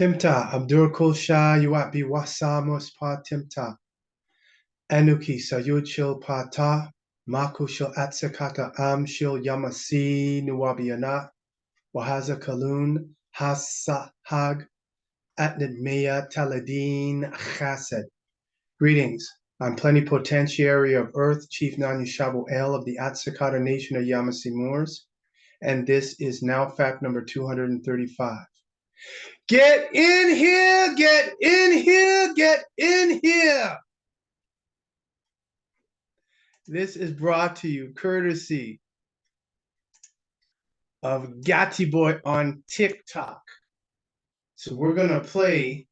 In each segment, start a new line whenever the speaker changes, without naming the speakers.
Temt-Ta, Abdur Kull Shaayuaat biwa Saamus pa Temt-Ta. Anuki Sayud shil pa ta, Maku shil At-sik-hata am shil Yamasee-Moors, Wahaza Kalun Hasahag Atnadmeya Taladin Chased. Greetings. I'm Plenipotentiary of Earth, Chief Nanya Shaayuaat of the At-sik-hata Nation of Yamasee-Moors, and this is now fact number 235. Get in here, get in here, get in here. This is brought to you courtesy of Gattyboy on TikTok. So we're going to play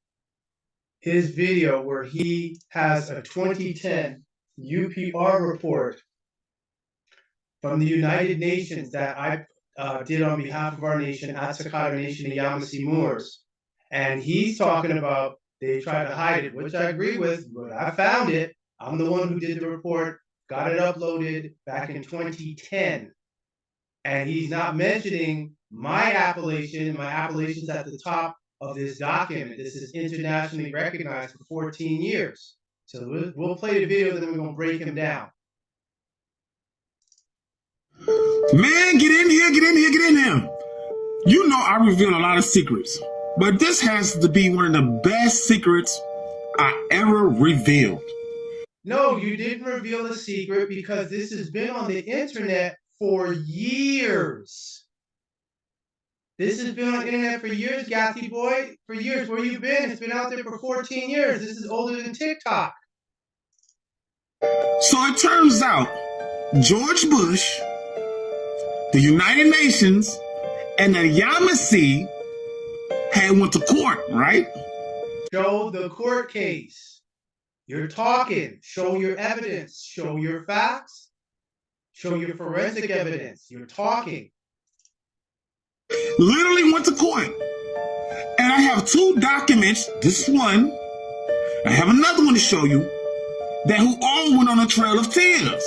his video where he has a 2010 UPR report from the United Nations that I did on behalf of our nation, At-sik-hata Nation of Yamasee-Moors. And he's talking about they tried to hide it, which I agree with, but I found it. I'm the one who did the report, got it uploaded back in 2010. And he's not mentioning my appellation. My appellation's at the top of this document. This is internationally recognized for 14 years. So we'll play the video, then we're going to break him down.
Man, get in here, get in here, get in here. You know I reveal a lot of secrets, but this has to be one of the best secrets I ever revealed.
No, you didn't reveal a secret because this has been on the internet for years. This has been on the internet for years, Gattyboy. For years. Where you been? It's been out there for 14 years. This is older than TikTok.
So it turns out George Bush, the United Nations, and the Yamasee had went to court, right?
Show the court case. You're talking. Show your evidence. Show your facts. Show your forensic evidence. You're talking.
Literally went to court. And I have two documents. This one. I have another one to show you. That who all went on a trail of tears.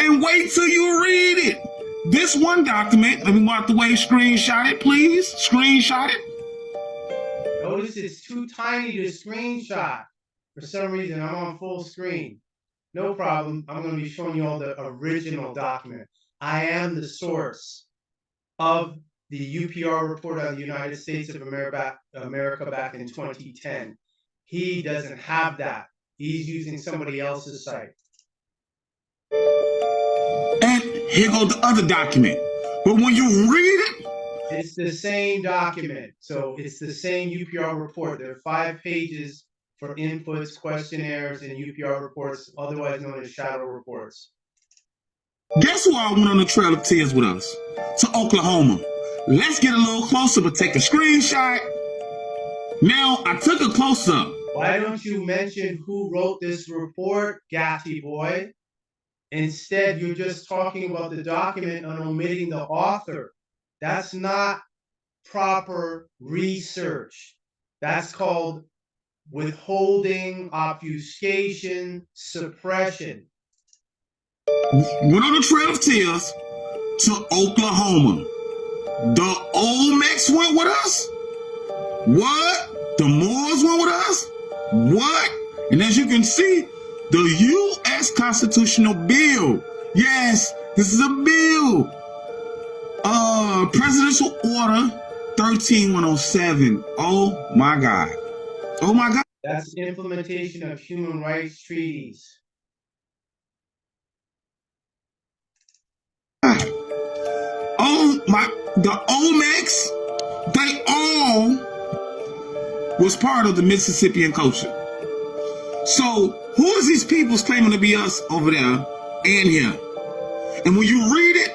And wait till you read it. This one document, let me mark the way, screenshot it, please. Screenshot it.
Notice it's too tiny to screenshot. For some reason, I'm on full screen. No problem. I'm going to be showing you all the original document. I am the source of the UPR report on the United States of America back in 2010. He doesn't have that. He's using somebody else's site.
And here goes the other document. But when you read it,
it's the same document. So it's the same UPR report. There are 5 pages for inputs, questionnaires, and UPR reports, otherwise known as shadow reports.
Guess who all went on the Trail of Tears with us? To Oklahoma. Let's get a little closer, but take a screenshot. Now, I took a close-up.
Why don't you mention who wrote this report, Gattyboy? Instead, you're just talking about the document and omitting the author. That's not proper research. That's called withholding, obfuscation, suppression.
Went on the Trail of Tears to Oklahoma. The Olmecs went with us? What? The Moors went with us? What? And as you can see, the U.S. Constitutional Bill. Yes, this is a bill. Presidential Order 13107. Oh my God. Oh my God.
That's implementation of human rights treaties.
Oh my, the Olmecs, they all was part of the Mississippian culture. So who is these peoples claiming to be us over there and here? And when you read it,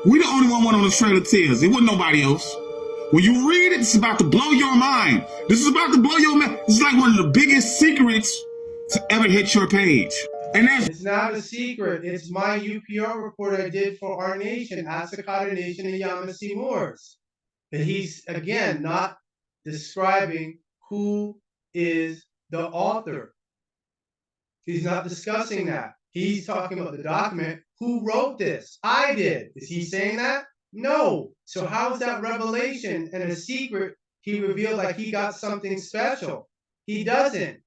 we the only one went on the Trail of Tears. It wasn't nobody else. When you read it, it's about to blow your mind. This is about to blow your mind. This is like one of the biggest secrets to ever hit your page. And that's
it's not a secret. It's my UPR report I did for our nation, At-sik-hata Nation of Yamasee-Moors. But he's, again, not describing who is the author. He's not discussing that. He's talking about the document. Who wrote this? I did. Is he saying that? No. So how is that revelation and a secret he revealed like he got something special. He doesn't.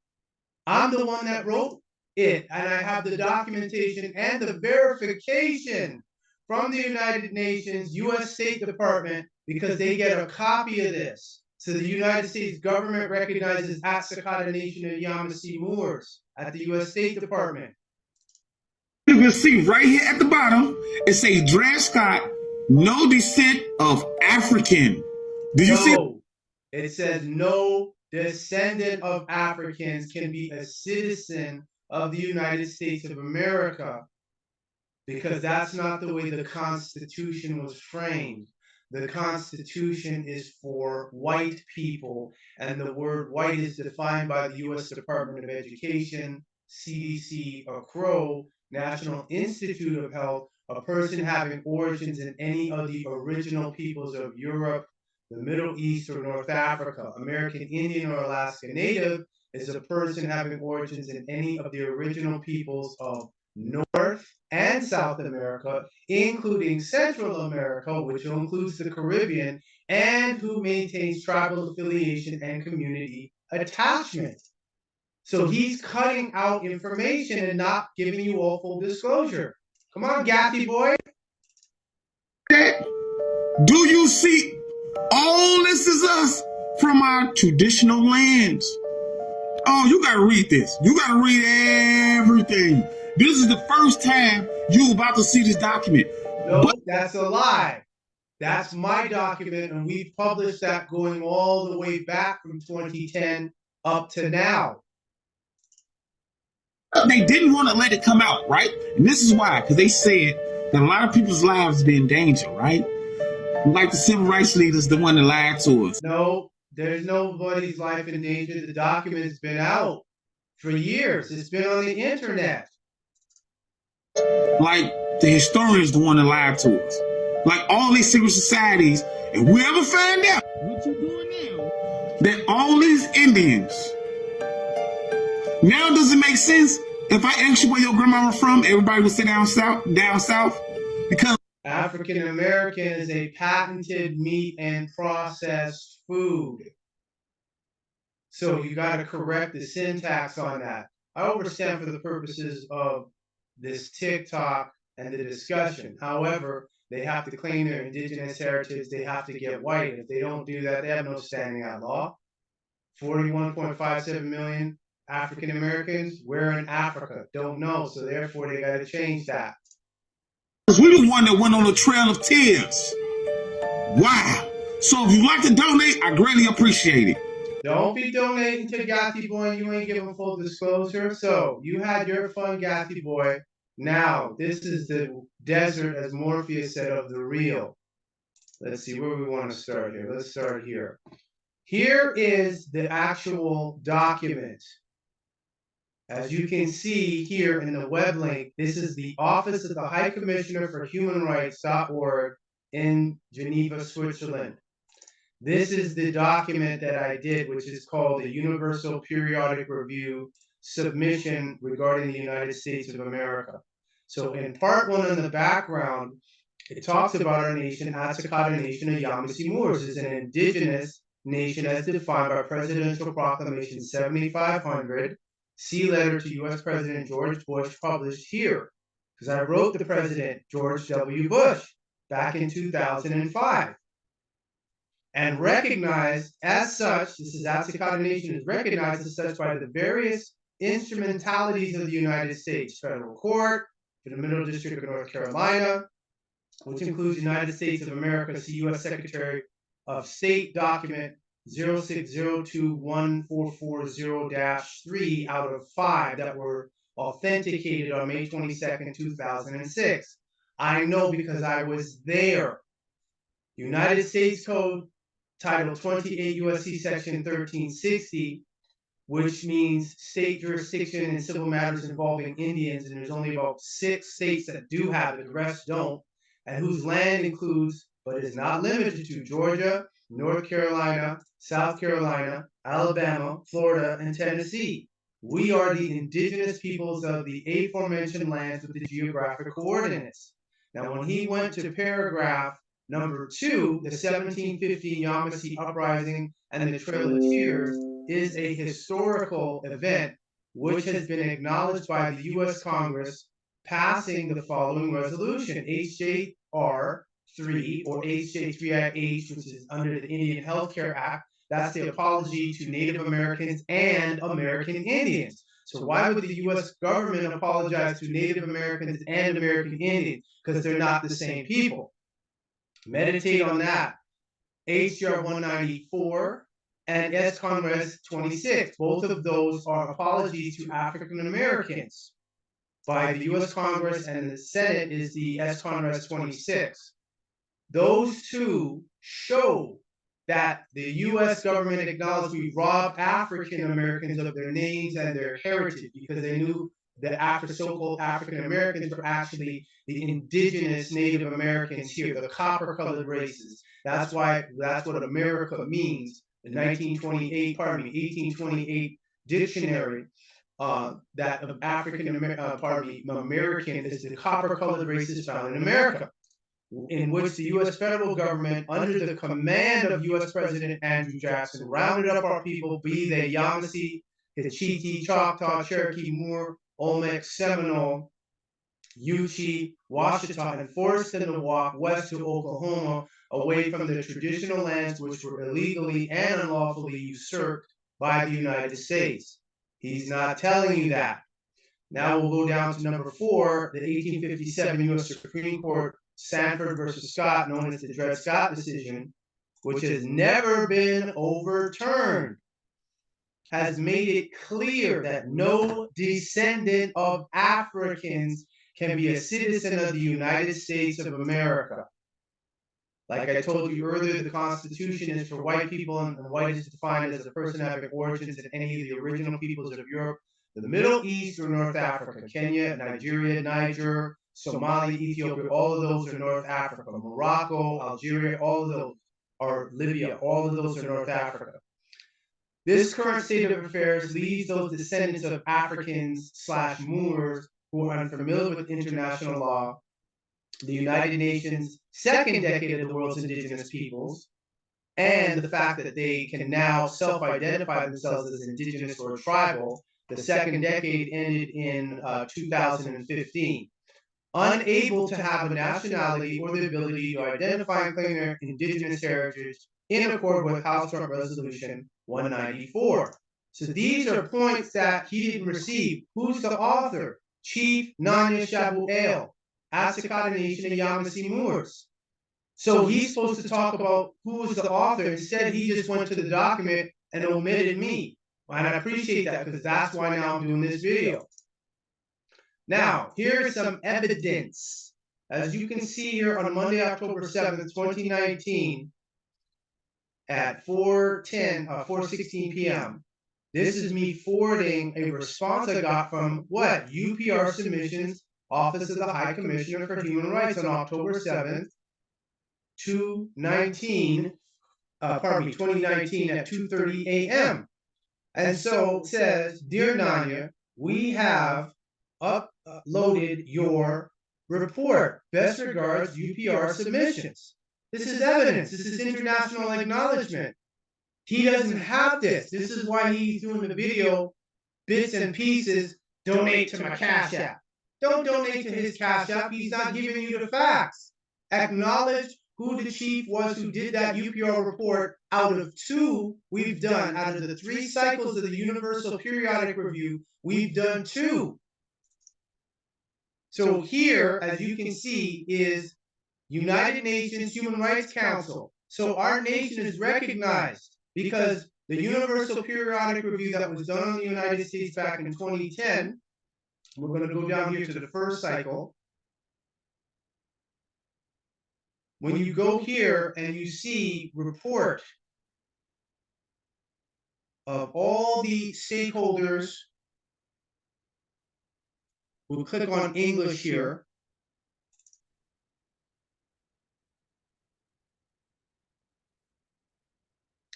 I'm the one that wrote it, and I have the documentation and the verification from the United Nations, U.S. State Department, because they get a copy of this. So the United States government recognizes At-sik-hata Nation of Yamasee-Moors at the U.S. State Department.
You can see right here at the bottom, it says Dred Scott, no descent of African. Do you see?
It says no descendant of Africans can be a citizen of the United States of America, because that's not the way the Constitution was framed. The Constitution is for white people, and the word white is defined by the U.S. Department of Education, CDC, or CROW, National Institute of Health, a person having origins in any of the original peoples of Europe, the Middle East, or North Africa. American Indian or Alaska Native is a person having origins in any of the original peoples of North and South America, including Central America, which includes the Caribbean, and who maintains tribal affiliation and community attachment. So he's cutting out information and not giving you all full disclosure. Come on, Gattyboy.
Do you see? All this is us from our traditional lands. Oh, you gotta read this. You gotta read everything. This is the first time you're about to see this document.
No, that's a lie. That's my document, and we've published that going all the way back from 2010 up to now.
They didn't want to let it come out, right? And this is why, because they said that a lot of people's lives be in danger, right? Like the civil rights leaders, the one that lied to us.
No, there's nobody's life in danger. The document's been out for years. It's been on the internet.
Like the historian's the one that lied to us. Like all these secret societies, and we ever find out what you're doing now, that all these Indians. Now does it make sense? If I ask you where your grandma was from, everybody would say down south, because
African American is a patented meat and processed food. So you got to correct the syntax on that. I understand for the purposes of this TikTok and the discussion. However, they have to claim their indigenous heritage. They have to get white. If they don't do that, they have no standing at law. 41.57 million African Americans, where in Africa? Don't know. So therefore, they got to change that.
Because we the one that went on the Trail of Tears. Wow. So if you'd like to donate, I greatly appreciate it.
Don't be donating to Gattyboy and you ain't giving full disclosure. So you had your fun, Gattyboy. Now, this is the desert, as Morpheus said, of the real. Let's see where we want to start here. Let's start here. Here is the actual document. As you can see here in the web link, this is the Office of the High Commissioner for Human Rights.org in Geneva, Switzerland. This is the document that I did, which is called the Universal Periodic Review Submission regarding the United States of America. So in part one in the background, it talks about our nation, At-sik-hata Nation of Yamasee-Moors, is an indigenous nation as defined by Presidential Proclamation 7500, see letter to U.S. President George Bush, published here, because I wrote the President George W. Bush back in 2005. And recognized as such, this is At-sik-hata Nation is recognized as such by the various instrumentalities of the United States Federal Court for the Middle District of North Carolina, which includes United States of America, see U.S. Secretary of State document 060214440-3 out of 5 that were authenticated on May 22nd, 2006. I know because I was there. United States Code Title 28 U.S.C. Section 1360, which means state jurisdiction in civil matters involving Indians, and there's only about 6 states that do have it, the rest don't, and whose land includes, but is not limited to, Georgia, North Carolina, South Carolina, Alabama, Florida, and Tennessee. We are the indigenous peoples of the aforementioned lands with the geographic coordinates. Now, when he went to paragraph Number two, the 1715 Yamasee Uprising and the Trail of Tears is a historical event which has been acknowledged by the U.S. Congress, passing the following resolution, HJR 3 or HJ3IH, which is under the Indian Healthcare Act. That's the apology to Native Americans and American Indians. So why would the U.S. government apologize to Native Americans and American Indians? Because they're not the same people. Meditate on that. HJR 194 and ASHNYM Res 26. Both of those are apologies to African Americans by the U.S. Congress, and the Senate is the ASHNYM Res 26. Those two show that the U.S. government acknowledged we robbed African Americans of their names and their heritage because they knew that so-called African Americans were actually the indigenous Native Americans here, the copper-colored races. That's what America means. The 1828 dictionary that of American is the copper-colored races found in America, in which the U.S. federal government, under the command of U.S. President Andrew Jackson, rounded up our people, be they Yamasee, Hitchiti, Choctaw, Cherokee, Moor, Olmec, Seminole, Yuchi, Washita, and forced them to walk west to Oklahoma, away from their traditional lands which were illegally and unlawfully usurped by the United States. He's not telling you that. Now we'll go down to number 4, the 1857 U.S. Supreme Court Sanford versus Scott, known as the Dred Scott decision, which has never been overturned, has made it clear that no descendant of Africans can be a citizen of the United States of America. Like I told you earlier, the Constitution is for white people, and white is defined as a person having origins in any of the original peoples of Europe, the Middle East, or North Africa. Kenya, Nigeria, Niger, Somalia, Ethiopia, all of those are North Africa. Morocco, Algeria, all of those are Libya, all of those are North Africa. This current state of affairs leaves those descendants of Africans/Moors who are unfamiliar with international law, the United Nations' second decade of the world's indigenous peoples, and the fact that they can now self-identify themselves as indigenous or tribal. The second decade ended in 2015. Unable to have a nationality or the ability to identify and claim their indigenous heritage in accord with House Joint Resolution 194. So these are points that he didn't receive. Who's the author? Chief Nanya Shaayuaat, At-sik-hata Nation of Yamasee-Moors. So he's supposed to talk about who was the author. Instead, he just went to the document and omitted me. And I appreciate that, because that's why now I'm doing this video. Now, here is some evidence. As you can see here on Monday, October 7th, 2019, at 4:16 p.m., this is me forwarding a response I got from what? UPR Submissions, Office of the High Commissioner for Human Rights, on October 7th, 2019 at 2:30 a.m. And so it says, "Dear Nanya, we have uploaded your report. Best regards, UPR Submissions." This is evidence. This is international acknowledgement. He doesn't have this. This is why he's doing the video, bits and pieces. Donate to my Cash App. Don't donate to his Cash App. He's not giving you the facts. Acknowledge who the chief was who did that UPR report. Out of 2 we've done, out of the 3 cycles of the Universal Periodic Review, we've done 2. So here, as you can see, is United Nations Human Rights Council. So our nation is recognized because the Universal Periodic Review that was done in the United States back in 2010, we're going to go down here to the first cycle. When you go here and you see report of all the stakeholders, we'll click on English here.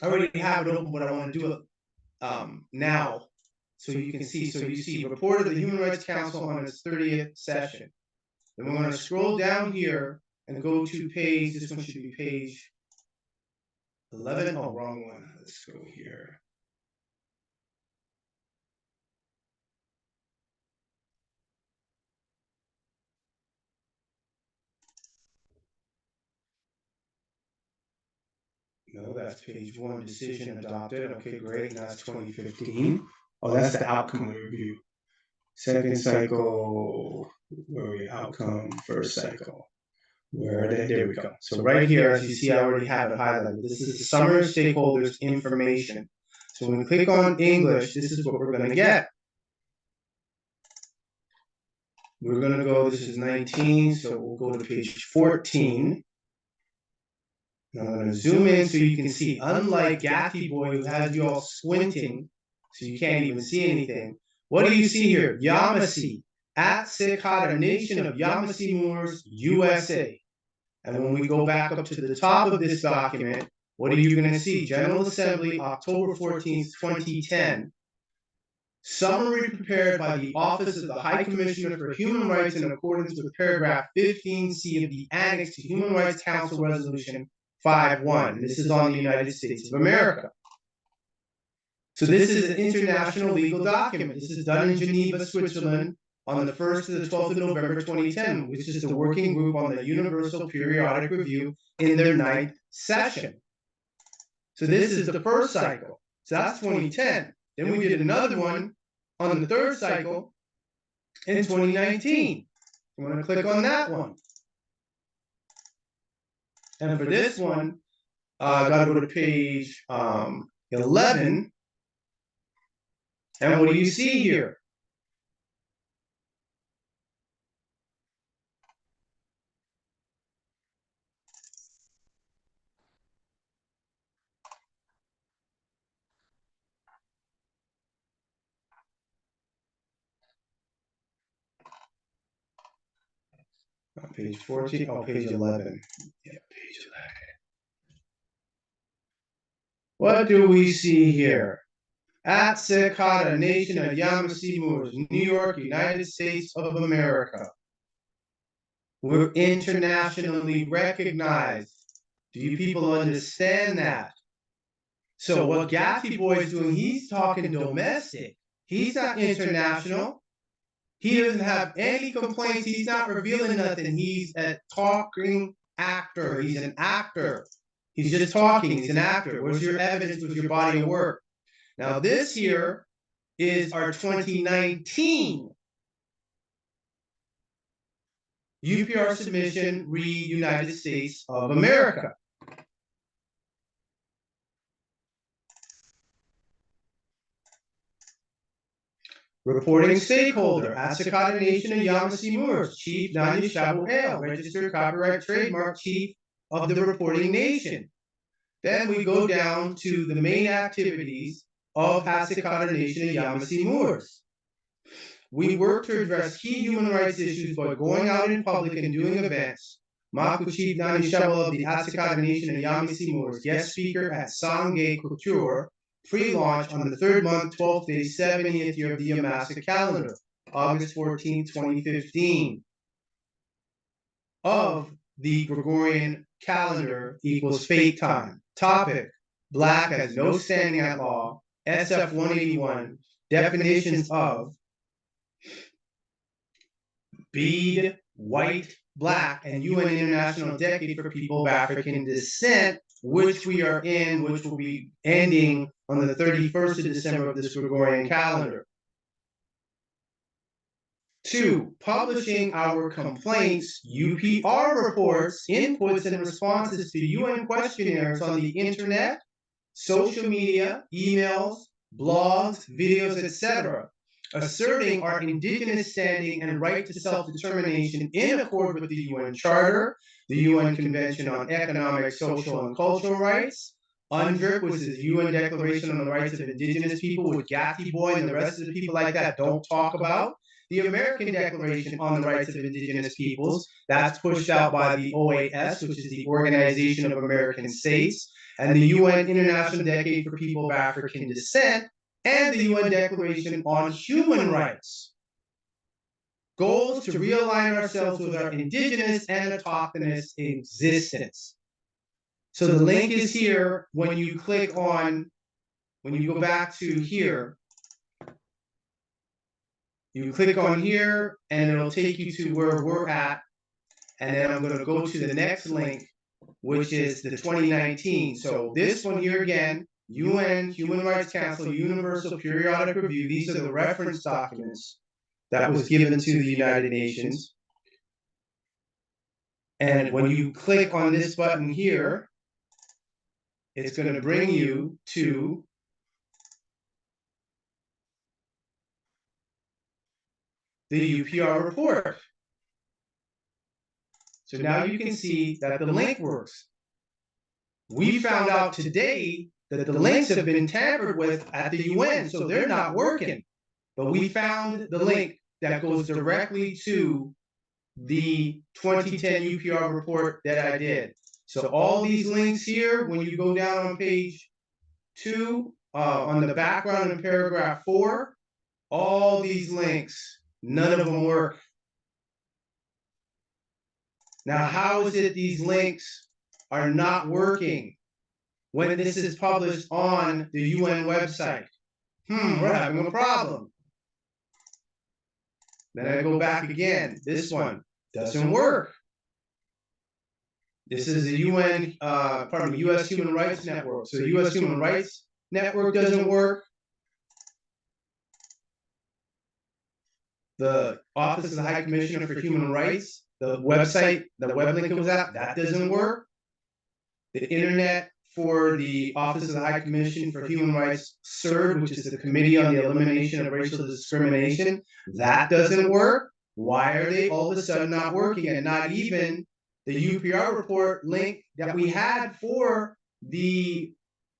I already have it open, but I want to do it now so you can see. So you see report of the Human Rights Council on its 30th session. Then we're going to scroll down here and go to page, this one should be page 11. Oh, wrong one. Let's go here. No, that's page 1, decision adopted. Okay, great. Now that's 2015. Oh, that's the outcome review. Second cycle, where are we? Outcome, first cycle. There we go. So right here, as you see, I already have it highlighted. This is the summary of stakeholders information. So when we click on English, this is what we're going to get. We're going to go, this is 19, so we'll go to page 14. Now I'm going to zoom in so you can see, unlike Gattyboy, who has you all squinting, so you can't even see anything. What do you see here? Yamassee, At-sik-hata, nation of Yamasee-Moors, USA. And when we go back up to the top of this document, what are you going to see? General Assembly, October 14th, 2010. Summary prepared by the Office of the High Commissioner for Human Rights in accordance with paragraph 15C of the Annex to Human Rights Council Resolution 5.1. This is on the United States of America. So this is an international legal document. This is done in Geneva, Switzerland on the 1st to the 12th of November 2010, which is the working group on the Universal Periodic Review in their 9th session. So this is the first cycle. So that's 2010. Then we did another one on the third cycle in 2019. I'm going to click on that one. And for this one, I got to go to page 11. And what do you see here? Page 14, oh, page 11. Yeah, page 11. What do we see here? At-sik-hata, nation of Yamasee-Moors, New York, United States of America. We're internationally recognized. Do you people understand that? So what Gattyboy is doing, he's talking domestic. He's not international. He doesn't have any complaints. He's not revealing nothing. He's a talking actor. He's an actor. He's just talking. He's an actor. Where's your evidence with your body of work? Now this here is our 2019 UPR submission re United States of America. Reporting stakeholder, At-sik-hata Nation of Yamasee-Moors, Chief Nanya, registered copyright trademark chief of the reporting nation. Then we go down to the main activities of At-sik-hata Nation of Yamasee-Moors. We work to address key human rights issues by going out in public and doing events. Maku Chief Nanya of the At-sik-hata Nation of Yamasee-Moors, guest speaker at Sangay Couture, pre-launch on the 3rd month, 12th day, 70th year of the Yamasee calendar, August 14, 2015. Of the Gregorian calendar equals fate time. Topic: Black has no standing at law. SF 181, definitions of bead, white, black, and UN International Decade for People of African Descent, which we are in, which will be ending on the 31st of December of this Gregorian calendar. 2, publishing our complaints, UPR reports, inputs, and responses to UN questionnaires on the internet, social media, emails, blogs, videos, etc., asserting our indigenous standing and right to self-determination in accord with the UN Charter, the UN Convention on Economic, Social, and Cultural Rights, UNDRIP, which is the UN Declaration on the Rights of Indigenous People, which Gattyboy and the rest of the people like that don't talk about, the American Declaration on the Rights of Indigenous Peoples, that's pushed out by the OAS, which is the Organization of American States, and the UN International Decade for People of African Descent, and the UN Declaration on Human Rights. Goals to realign ourselves with our indigenous and autochthonous existence. So the link is here when you click on, when you go back to here, you click on here and it'll take you to where we're at. And then I'm going to go to the next link, which is the 2019. So this one here again, UN, Human Rights Council, Universal Periodic Review. These are the reference documents that was given to the United Nations. And when you click on this button here, it's going to bring you to the UPR report. So now you can see that the link works. We found out today that the links have been tampered with at the UN, so they're not working. But we found the link that goes directly to the 2010 UPR report that I did. So all these links here, when you go down on page 2, on the background in paragraph 4, all these links, none of them work. Now, how is it these links are not working when this is published on the UN website? We're having a problem. Then I go back again. This one doesn't work. This is the UN, US Human Rights Network. So the US Human Rights Network doesn't work. The Office of the High Commissioner for Human Rights, the website, the web link it was at, that doesn't work. The internet for the Office of the High Commission for Human Rights, CERD, which is the Committee on the Elimination of Racial Discrimination, that doesn't work. Why are they all of a sudden not working? And not even the UPR report link that we had for the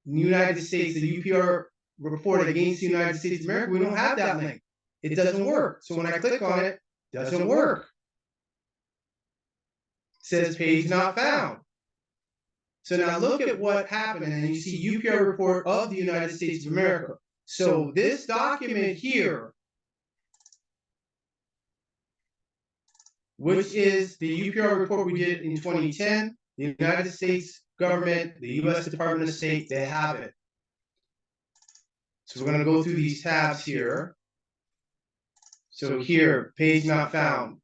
United States, the UPR report against the United States of America, we don't have that link. It doesn't work. So when I click on it, it doesn't work. It says page not found. So now look at what happened, and then you see UPR report of the United States of America. So this document here, which is the UPR report we did in 2010, the United States government, the US Department of State, they have it. So we're going to go through these tabs here. So here, page not found.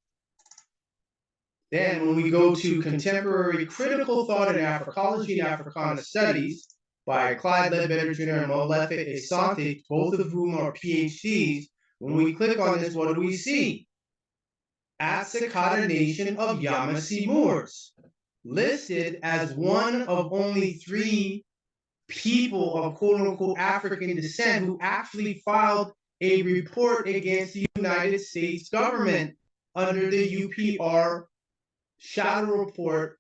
Then when we go to Contemporary Critical Thought in Africology and Africana Studies by Clyde Ledbetter Jr. and Molefe Asante, both of whom are PhDs, when we click on this, what do we see? At-sik-hata Nation of Yamasee-Moors, listed as one of only 3 people of quote-unquote African descent who actually filed a report against the United States government under the UPR shadow report.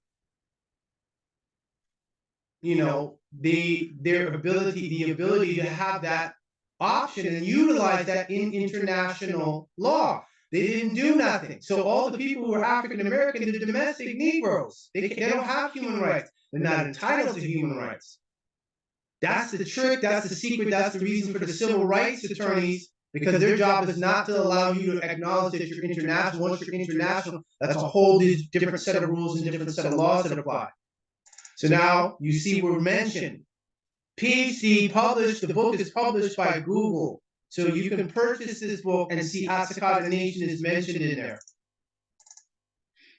You know, the ability to have that option and utilize that in international law. They didn't do nothing. So all the people who are African American, they're domestic Negroes. They don't have human rights. They're not entitled to human rights. That's the trick. That's the secret. That's the reason for the civil rights attorneys, because their job is not to allow you to acknowledge that you're international. Once you're international, that's a whole different set of rules and different set of laws that apply. So now you see we're mentioned. PhD published, the book is published by Google. So you can purchase this book and see At-sik-hata Nation is mentioned in there.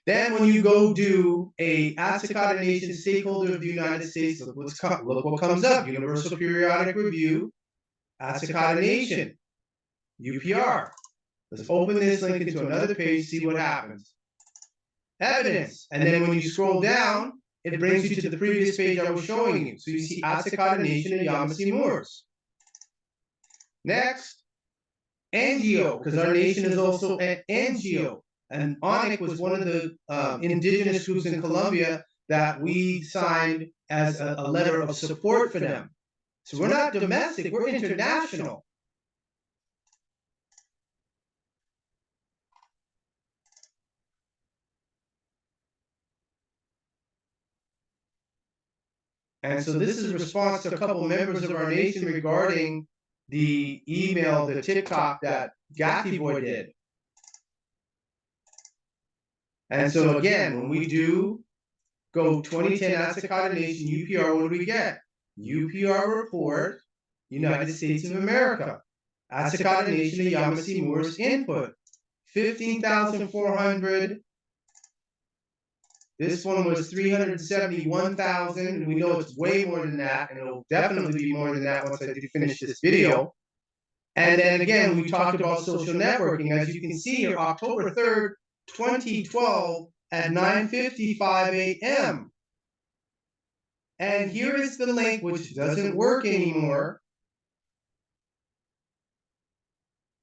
Then when you go do a At-sik-hata Nation stakeholder of the United States, look what comes up. Universal Periodic Review, At-sik-hata Nation, UPR. Let's open this link into another page, see what happens. Evidence. And then when you scroll down, it brings you to the previous page I was showing you. So you see At-sik-hata Nation and Yamasee-Moors. Next, NGO, because our nation is also an NGO. And ONIC was one of the indigenous groups in Colombia that we signed as a letter of support for them. So we're not domestic, we're international. And so this is a response to a couple members of our nation regarding the email, the TikTok that Gattyboy did. And so again, when we do go 2010 At-sik-hata Nation, UPR, what do we get? UPR Report, United States of America. At-sik-hata Nation, the Yamasee-Moors input. 15,400. This one was 371,000, and we know it's way more than that, and it'll definitely be more than that once I do finish this video. And then again, we talked about social networking. As you can see here, October 3rd, 2012 at 9:55 a.m. And here is the link, which doesn't work anymore.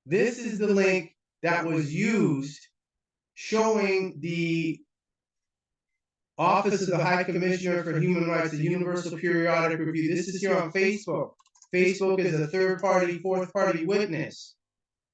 This is the link that was used showing the Office of the High Commissioner for Human Rights, the Universal Periodic Review. This is here on Facebook. Facebook is a third-party, fourth-party witness.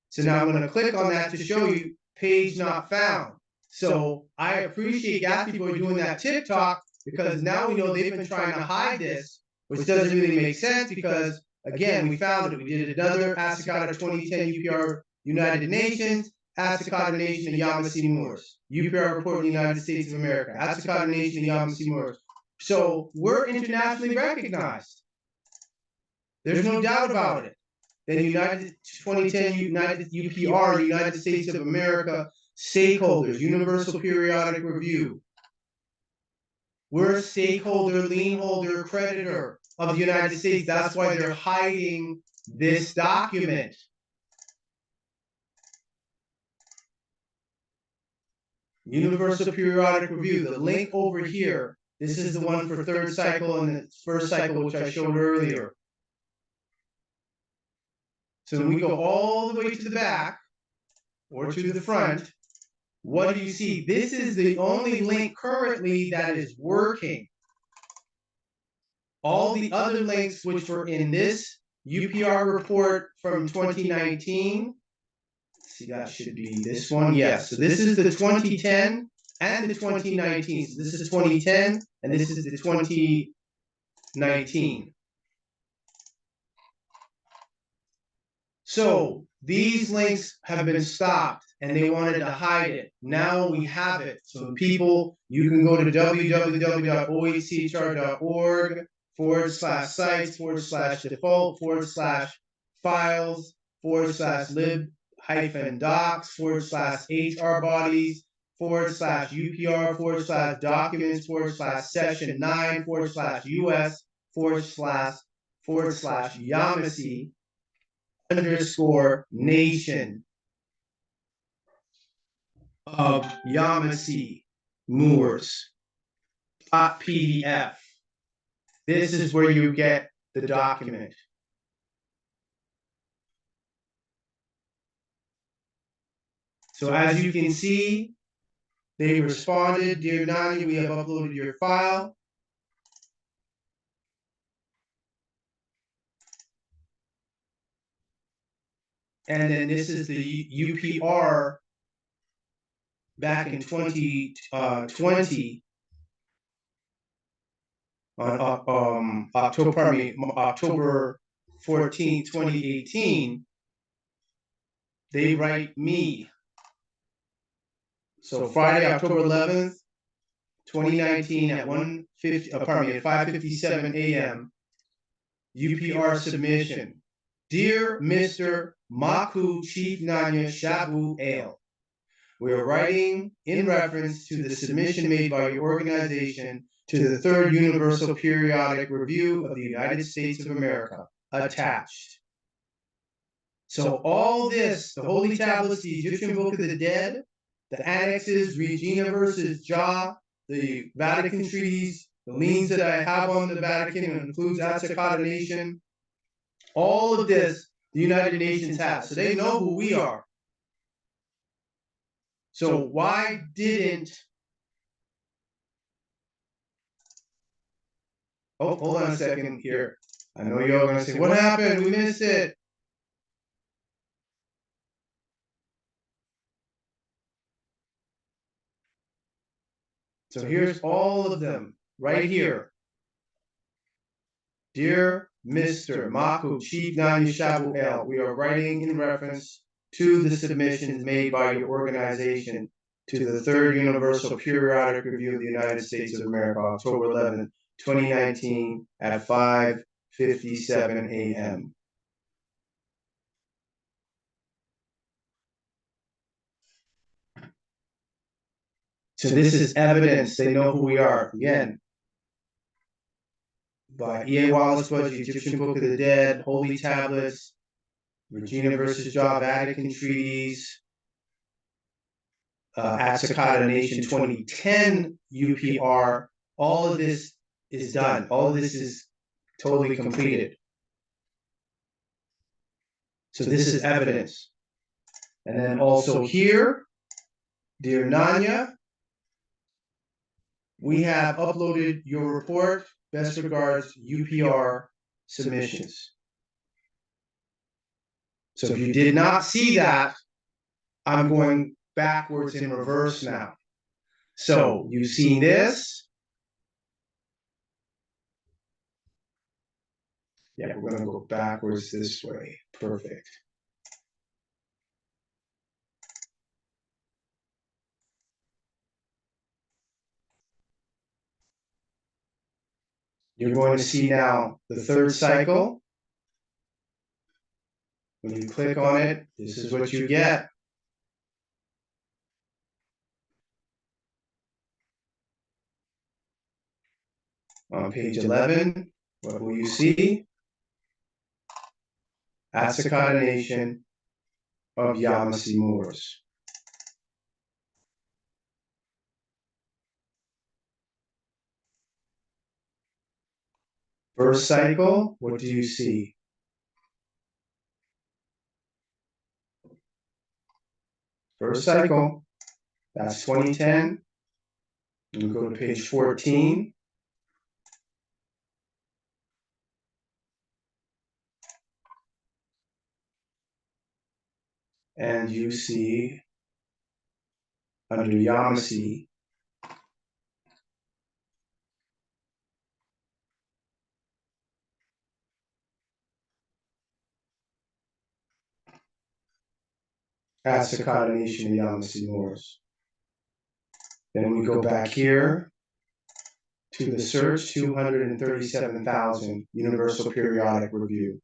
So now I'm going to click on that to show you page not found. So I appreciate Gattyboy doing that TikTok, because now we know they've been trying to hide this, which doesn't really make sense because, again, we found it. We did another At-sik-hata 2010 UPR United Nations, At-sik-hata Nation and Yamasee-Moors. UPR Report in the United States of America. At-sik-hata Nation and Yamasee-Moors. So we're internationally recognized. There's no doubt about it. Then United 2010 United UPR, United States of America, stakeholders, Universal Periodic Review. We're a stakeholder, lien holder, creditor of the United States. That's why they're hiding this document. Universal Periodic Review, the link over here. This is the one for third cycle and the first cycle, which I showed earlier. So when we go all the way to the back or to the front, what do you see? This is the only link currently that is working. All the other links which were in this UPR report from 2019, let's see, that should be this one. Yes, so this is the 2010 and the 2019. So this is 2010 and this is the 2019. So these links have been stopped and they wanted to hide it. Now we have it. So people, you can go to www.oac-chart.org/files/session9//HR bodies/UPR//nation of Yamasee-Moors .pdf. This is where you get the document. So as you can see, they responded, "Dear Nanya, we have uploaded your file." And then this is the UPR back in 2020 on October 14, 2018. They write me. So Friday, October 11th, 2019 at 5:57 a.m. UPR submission. Dear Mr. Maku Chief Nanya Shabu Ale, we are writing in reference to the submission made by your organization to the Third Universal Periodic Review of the United States of America, attached. So all this, the Holy Tablets, the Egyptian Book of the Dead, the annexes, Regina versus Jah, the Vatican treaties, the liens that I have on the Vatican, and includes At-sik-hata Nation, all of this the United Nations has. So they know who we are. So why didn't... Oh, hold on a second here. I know you're all going to say, what happened? We missed it. So here's all of them right here. Dear Mr. Maku Chief Nanya Shabu El, we are writing in reference to the submissions made by your organization to the Third Universal Periodic Review of the United States of America, October 11th, 2019 at 5:57 a.m. So this is evidence. They know who we are. Again, by E.A. Wallace Budge, Egyptian Book of the Dead, Holy Tablets, Regina versus Jaw, Vatican Treaties, At-sik-hata Nation 2010 UPR. All of this is done. All of this is totally completed. So this is evidence. And then also here, dear Nanya, we have uploaded your report. Best regards, UPR submissions. So if you did not see that, I'm going backwards in reverse now. So you've seen this. Yeah, we're going to go backwards this way. Perfect. You're going to see now the third cycle. When you click on it, this is what you get. On page 11, what will you see? At-sik-hata Nation of Yamasee-Moors. First cycle, what do you see? First cycle, that's 2010. You go to page 14. And you see under Yamasee, At-sik-hata Nation of Yamasee-Moors. Then we go back here to the search 237,000 Universal Periodic Review.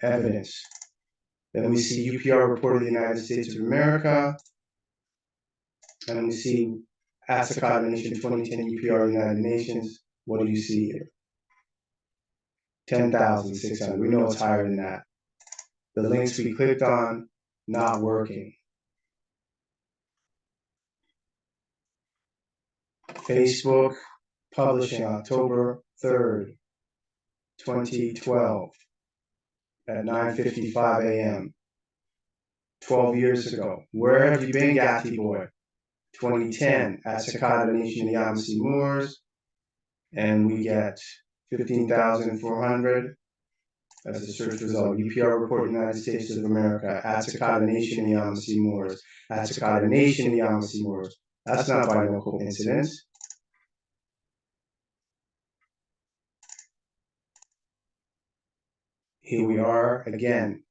Evidence. Then we see UPR Report of the United States of America. And we see At-sik-hata Nation 2010 UPR United Nations. What do you see here? 10,600. We know it's higher than that. The links we clicked on, not working. Facebook, publishing October 3rd, 2012 at 9:55 a.m. 12 years ago. Where have you been, Gattyboy? 2010, At-sik-hata Nation of Yamasee-Moors, and we get 15,400 as a search result. UPR Report, United States of America, At-sik-hata Nation of Yamasee-Moors, At-sik-hata Nation of Yamasee-Moors. That's not by no coincidence. Here we are again.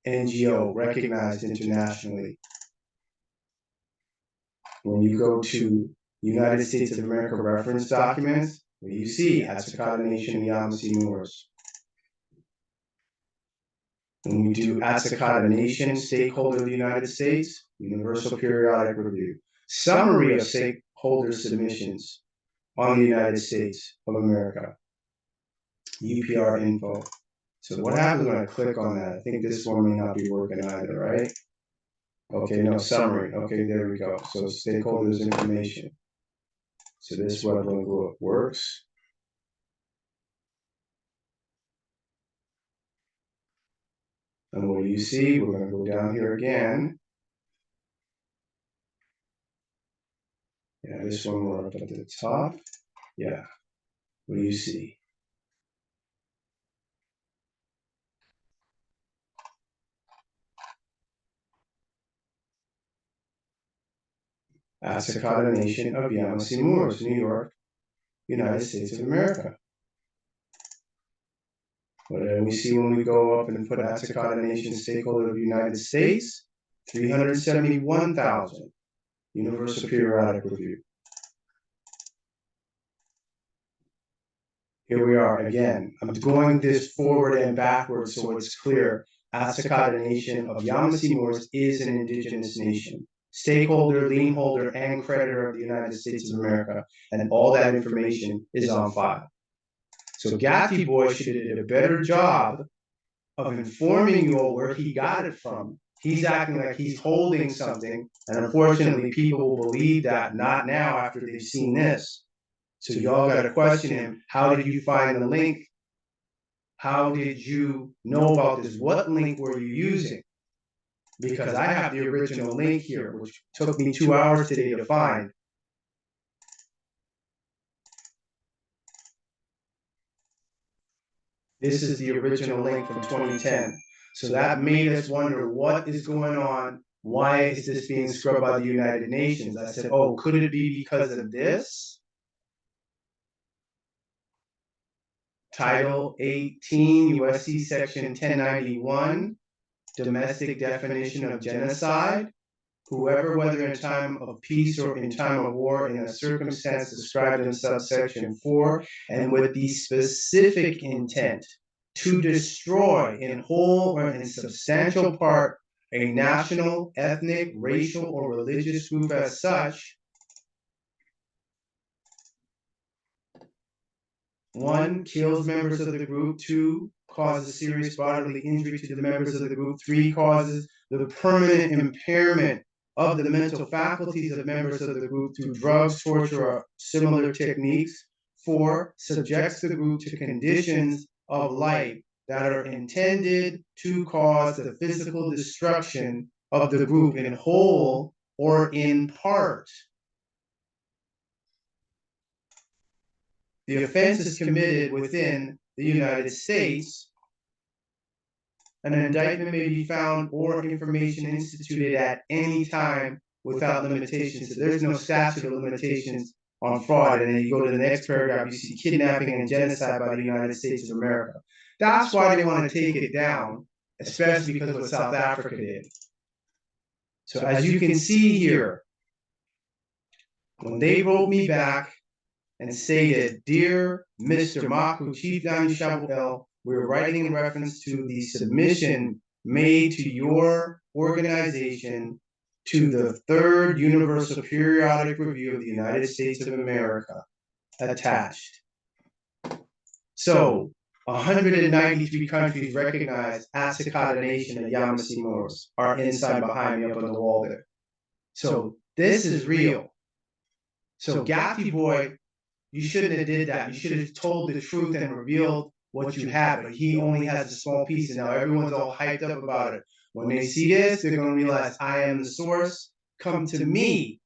NGO recognized internationally. When you go to United States of America reference documents, what do you see? At-sik-hata Nation of Yamasee-Moors. When we do At-sik-hata Nation, stakeholder of the United States, Universal Periodic Review. Summary of stakeholder submissions on the United States of America. UPR info. So what happens when I click on that? I think this one may not be working either, right? Okay, no, summary. Okay, there we go. So stakeholders information. So this web link works. And what do you see? We're going to go down here again. Yeah, this one we're up at the top. Yeah. What do you see? At-sik-hata Nation of Yamasee-Moors, New York, United States of America. What do we see when we go up and put At-sik-hata Nation stakeholder of the United States? 371,000. Universal Periodic Review. Here we are again. I'm going this forward and backwards so it's clear. At-sik-hata Nation of Yamasee-Moors is an indigenous nation, stakeholder, lien holder, and creditor of the United States of America, and all that information is on file. So Gattyboy should have did a better job of informing you all where he got it from. He's acting like he's holding something, and unfortunately, people will believe that not now after they've seen this. So y'all got to question him. How did you find the link? How did you know about this? What link were you using? Because I have the original link here, which took me 2 hours today to find. This is the original link from 2010. So that made us wonder what is going on. Why is this being scrubbed by the United Nations? I said, oh, could it be because of this? Title 18, USC Section 1091, Domestic Definition of Genocide. Whoever, whether in time of peace or in time of war, in a circumstance described in subsection 4, and with the specific intent to destroy in whole or in substantial part a national, ethnic, racial, or religious group as such, 1, kills members of the group, 2, causes serious bodily injury to the members of the group, 3, causes the permanent impairment of the mental faculties of members of the group through drugs, torture, or similar techniques, 4, subjects the group to conditions of life that are intended to cause the physical destruction of the group in whole or in part. The offense is committed within the United States. An indictment may be found or information instituted at any time without limitations. So there's no statute of limitations on fraud. And then you go to the next paragraph, you see kidnapping and genocide by the United States of America. That's why they want to take it down, especially because of what South Africa did. So as you can see here, when they wrote me back and stated, "Dear Mr. Maku, Chief Nanya Shaayuaat, we're writing in reference to the submission made to your organization to the Third Universal Periodic Review of the United States of America, attached." So, 193 countries recognize At-sik-hata Nation and Yamasee-Moors are inside behind me up on the wall there. So, this is real. So, Gattyboy, you shouldn't have did that. You should have told the truth and revealed what you had, but he only has a small piece, and now everyone's all hyped up about it. When they see this, they're going to realize I am the source. Come to me,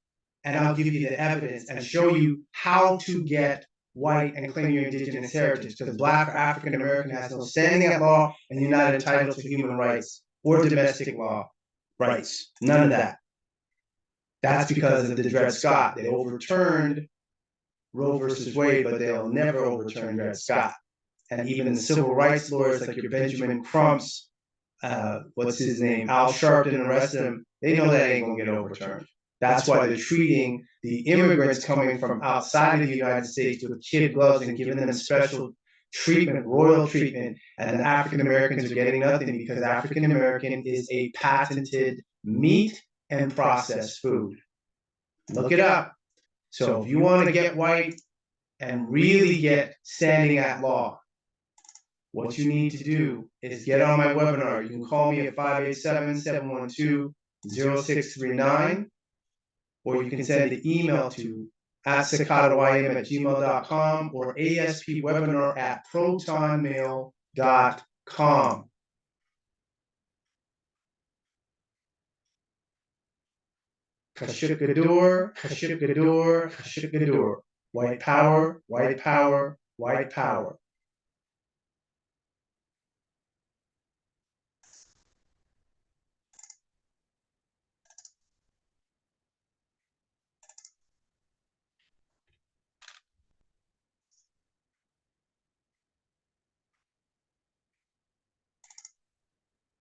and I'll give you the evidence and show you how to get white and claim your indigenous heritage, because Black or African American has no standing at law, and you're not entitled to human rights or domestic law rights. None of that. That's because of the Dred Scott. They overturned Roe versus Wade, but they'll never overturn Dred Scott. And even the civil rights lawyers like your Benjamin Crumps, what's his name, Al Sharpton, and the rest of them, they know that ain't gonna get overturned. That's why they're treating the immigrants coming from outside of the United States with kid gloves and giving them special treatment, royal treatment, and the African Americans are getting nothing because African American is a patented meat and processed food. Look it up. So if you want to get white and really get standing at law, what you need to do is get on my webinar. You can call me at 587-712-0639, or you can send an email to at-sik-hata@gmail.com or aspwebinar@protonmail.com. Kashuk-Gadur, Kashuk-Gadur, Kashuk-Gadur. White power, white power, white power.